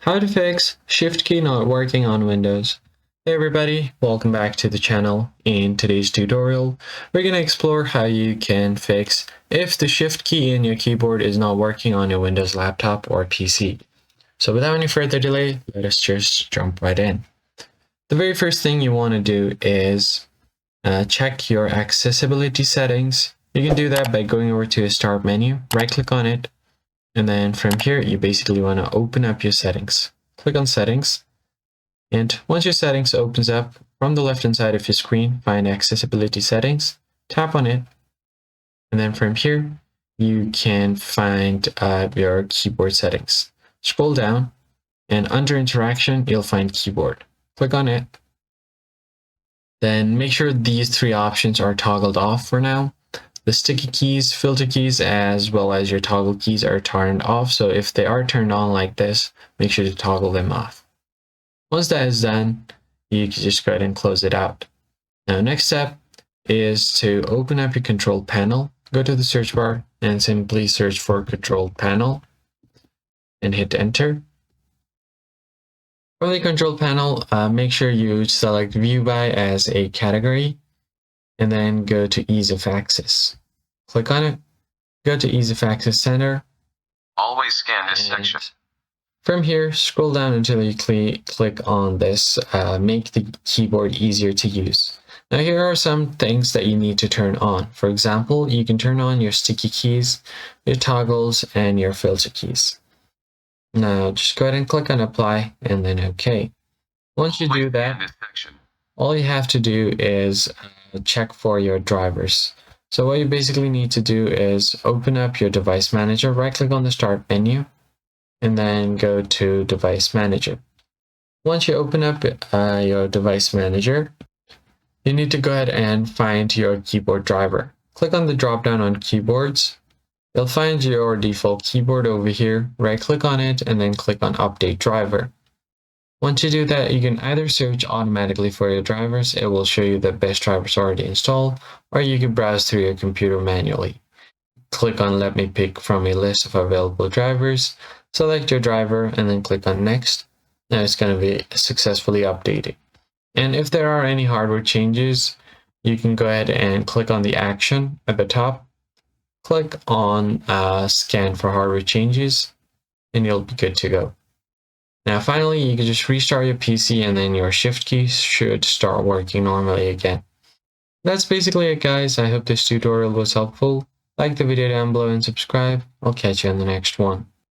How to fix Shift key not working on Windows. Hey everybody, welcome back to the channel. In today's tutorial, we're going to explore how you can fix if the Shift key in your keyboard is not working on your Windows laptop or PC. So without any further delay, let us just jump right in. The very first thing you want to do is check your accessibility settings. You can do that by going over to a Start menu, right click on it, and then from here, you basically want to open up your settings. Click on settings. And once your settings opens up, from the left hand side of your screen, find accessibility settings, tap on it. And then from here, you can find your keyboard settings. Scroll down and under interaction, you'll find keyboard. Click on it. Then make sure these three options are toggled off for now. The sticky keys, filter keys, as well as your toggle keys are turned off. So if they are turned on like this, make sure to toggle them off. Once that is done, you can just go ahead and close it out. Now, next step is to open up your control panel. Go to the search bar and simply search for control panel and hit enter. From the control panel, make sure you select view by as a category. And then go to ease of access. Click on it, go to ease of access center. Always scan this section. From here, scroll down until you click on this, make the keyboard easier to use. Now here are some things that you need to turn on. For example, you can turn on your sticky keys, your toggles, and your filter keys. Now just go ahead and click on apply and then OK. Once you do that, all you have to do is check for your drivers. So what you basically need to do is open up your device manager, right click on the start menu, and then go to device manager. Once you open up your device manager, you need to go ahead and find your keyboard driver. Click on the drop down on keyboards. You'll find your default keyboard over here, right click on it, and then click on update driver. Once you do that, you can either search automatically for your drivers, it will show you the best drivers already installed, or you can browse through your computer manually. Click on let me pick from a list of available drivers, select your driver, and then click on next. Now it's going to be successfully updated. And if there are any hardware changes, you can go ahead and click on the action at the top, click on scan for hardware changes, and you'll be good to go. Now finally, you can just restart your PC and then your Shift key should start working normally again. That's basically it, guys. I hope this tutorial was helpful. Like the video down below and subscribe. I'll catch you in the next one.